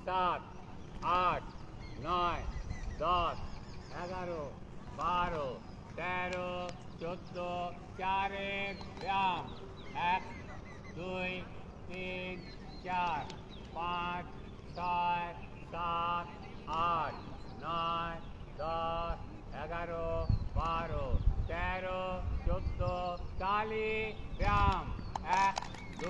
7 8 9 10 11 12 13 14 4 ব্যায়াম 1 2 3 4 5 6 7 8 9 10 11 12 13 14 40 ব্যায়াম 1 2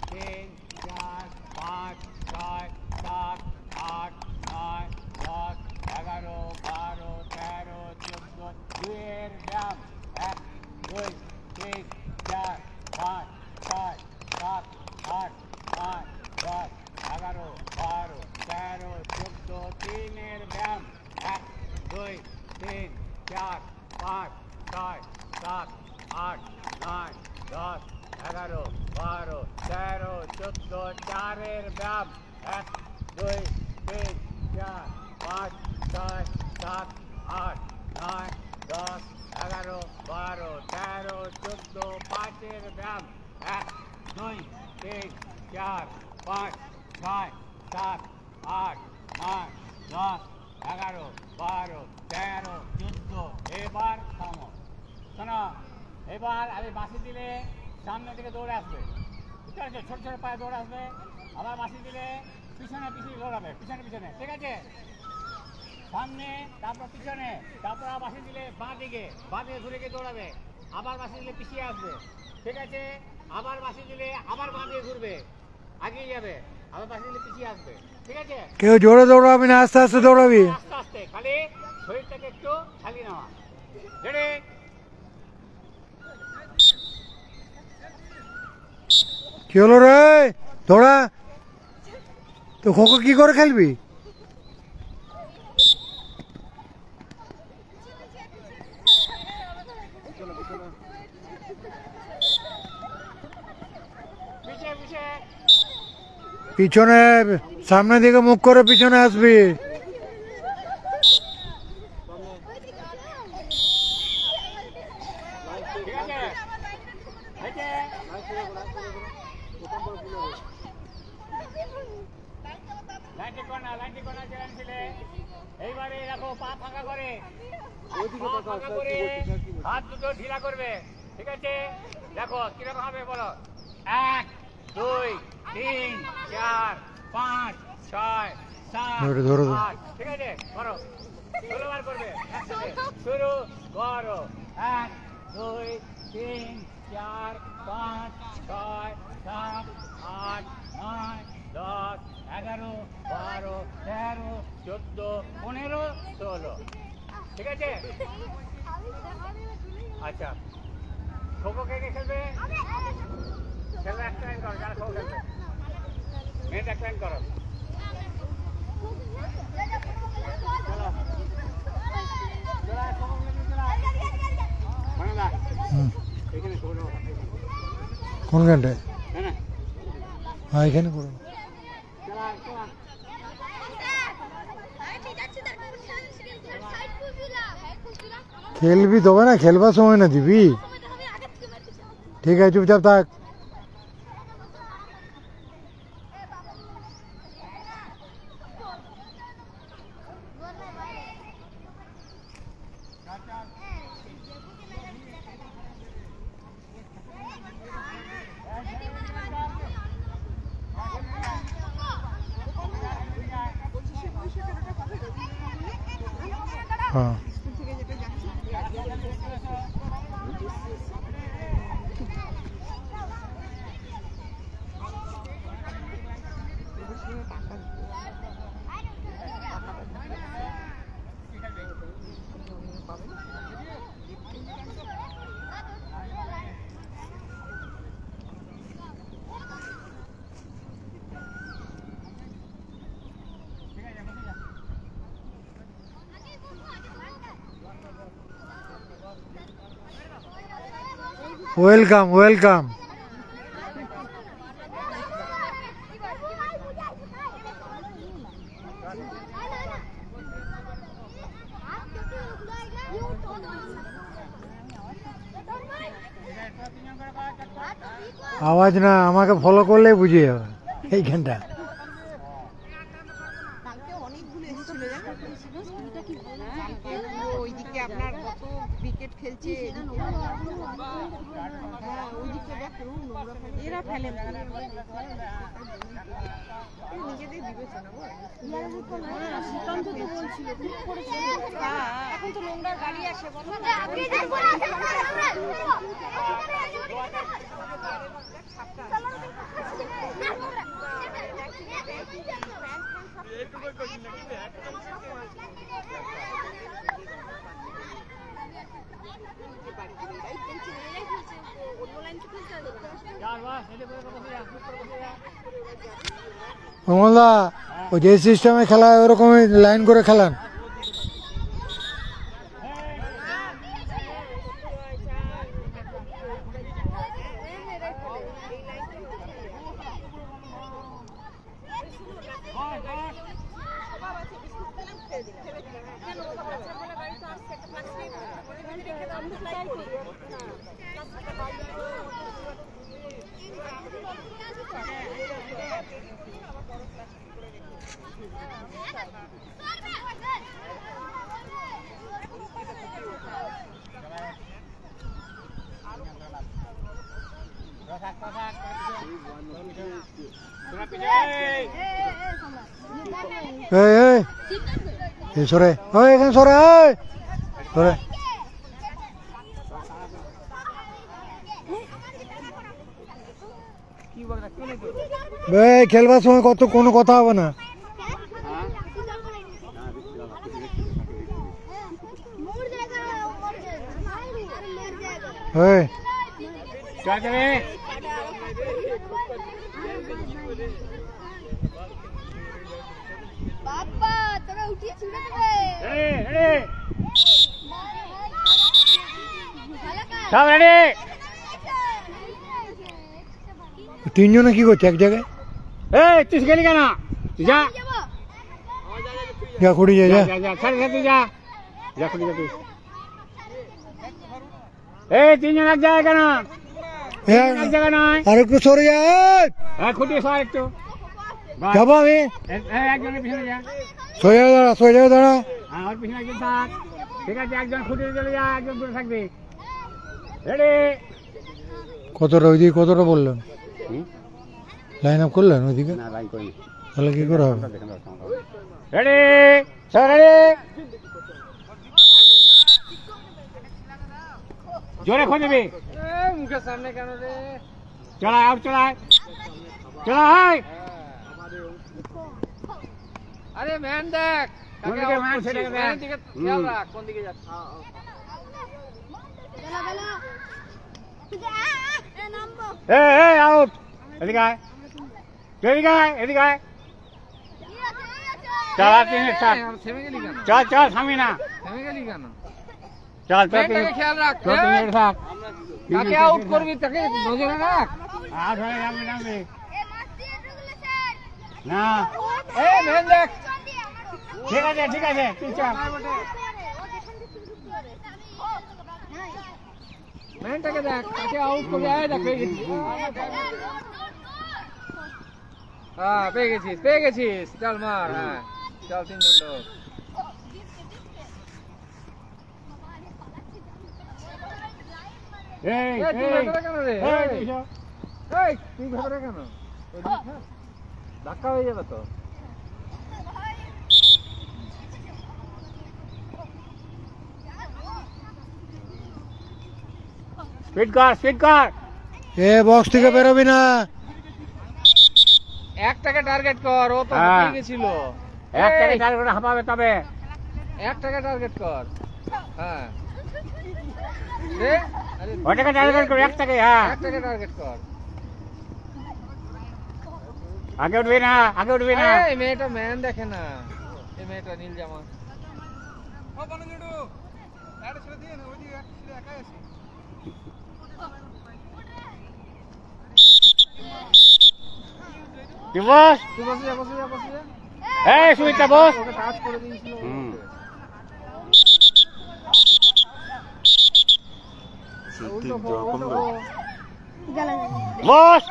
3 4 5 6 7 8 9 10 11 12 13 14 দুয়ের ব্যায়াম 1 2 3 4 5 6 7 8 9 10 11 12 13 14 তিনের ব্যায়াম 1 2 3 4 5 6 7 8 9 10 11 12 13 14 চারের ব্যায়াম 1 2 3 4 5 6 7 8 9 10 11 12 13 14 পাঁচের ব্যায়াম 1 2 3 4 5 6 7 8 9 10 11 12 13 14 এবার থামো শোনো এবার আমি বাঁশি দিলে সামনে থেকে দৌড়ে আসবে বুঝতে পারছো ছোট ছোট পায়ে দৌড়ে আসবে আবার বাঁশি দিলে পিছনে পিছিয়ে দৌড়াবে পিছনে পিছনে ঠিক আছে সামনে তারপর পিছনে তারপর আবার বাঁশি দিলে বাঁ দিকে ঘুরে গিয়ে দৌড়াবে আবার বাঁশি দিলে পিছিয়ে আসবে ঠিক আছে আবার বাঁশি দিলে আবার বাঁ দিকে ঘুরবে আগিয়ে যাবে আবার বাঁশি দিলে পিছিয়ে আসবে ঠিক আছে কেউ জোরে দৌড়াবি না আস্তে আস্তে দৌড়াবি আস্তে আস্তে খালি শরীরটাকে একটু খালি নেওয়া রেডি কি হলো রে দৌড়া তো খোখো কি করে খেলবি পিছনে সামনের দিকে মুখ করে পিছনে আসবি এইবারে দেখো পা ফাঁকা করে হাত দুটো ঢিলা করবে ঠিক আছে দেখো কিরকম হবে বলো 1 2 3 4 5 6 7 8 ঠিক আছে করো ষোলোবার করবে একসাথে শুরু করো 1 2 3 4 5 6 7 8 9 10 11 12 13 14 15 16 ঠিক আছে আচ্ছা খোখো কে কে খেলবে খেলবে একটা লাইন করো যারা খোখো খেলবে মেয়েটা একটা লাইন করো কোন গানটায় হ্যাঁ এখানে করো খেলবি তবে না খেলবার সময় না দিবি ঠিক আছে চুপচাপ থাক হ্যাঁ ওয়েলকাম ওয়েলকাম আওয়াজ না আমাকে ফলো করলেই বুঝে যাবে এইখানটা ছিল জানো ওইদিকে আপনার কত উইকেট খেলছে এরা ফেলে নিজেদের বিবেচনা এখন তো নোংরার গাড়ি আসে অমলদা ওই যে সিস্টেমে খেলা হয় ওরকমই লাইন করে খেলান। সরে এখানে সরে সরে খেলবার সময় কোনো কথা হবে না। তিনজনে কি করছে এক জায়গায়? তুই গেলি কেন? যা যা খুঁড়ি যা যা খুঁড়ি যা তুই। তিনজন এক জায়গায় কেন? এক জায়গায় নয়, আর একটু সরে যা। খুঁটি সর একটু যাবো আমি একজনের পিছনে যা। সোজা দাঁড়া। ওর পিছনে একজন থাক। ঠিক আছে, একজন খুঁটি চলে যা, একজন দূরে থাকবে। রেডি? কতটা ওইদিকে কতটা বললেন? লাইন আপ করলেন ওইদিকে? না, লাইন করিনি। তাহলে কি করে হবে? রেডি? সব রেডি? জোরে খোঁজবি। মুখের সামনে কেন রে? চলা আর চলায় চলায়। আরে ম্যান দেখ কোন দিকে ম্যান সেটাকে দেখ। খেয়াল রাখ কোন দিকে যাচ্ছে। আউট। এদিকে আয়, এদিকে আয়, এদিকে আয়। চল আর তিন থেমে গেলি কেন? চল থামি না। থেমে গেলি কেন? চল খেয়াল রাখ। থাক। কাকে আউট করবি তাকে নজরে রাখ। আউট হয়ে যাবে নামবে না। ম্যান দেখ। ঠিক আছে তুই চল। ম্যানটাকে দেখ কাকে আউট করবি। দেখ পেয়ে গেছিস চল মার। হ্যাঁ চল তিনজন লোক। তুই ভেতরে কেন রে? তুই ভেতরে কেন? ধাক্কা হয়ে যাবে তো। স্পিড কর। বক্স থেকে বেরোবি না। একটাকে টার্গেট কর। ও তো হাঁপিয়ে গেছিল। একটাকে টার্গেট হাঁপাবে তবে। একটাকে টার্গেট কর। হ্যাঁ ওটাকে টার্গেট কর, একটাকে। হ্যাঁ একটাকে টার্গেট কর। আগে উঠবি না। এই মেয়েটা ম্যান দেখে না। এই মেয়েটা নীল জামা। তুই বস। তুই বসে যা। সুমিত্রা বস। ওকে টাচ করে দিয়েছিল। বস।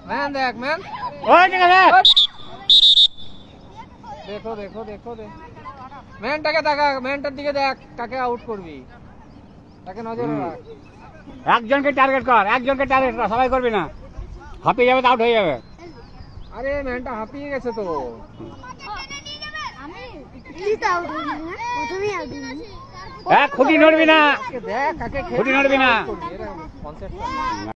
ম্যান দেখ ম্যান ওই ঠিক আছে দেখো দেখো দেখো দেখ ম্যানটাকে দেখা ম্যানটার দিকে দেখ কাকে আউট করবি তাকে নজরে রাখ একজনকে টার্গেট কর সবাই করবি না হাঁপিয়ে যাবে তো আউট হয়ে যাবে আরে ম্যানটা হাঁপিয়ে গেছে তো খুঁটি নড়বি না দেখ কাকে খুঁটি নড়বি না কনসেপ্ট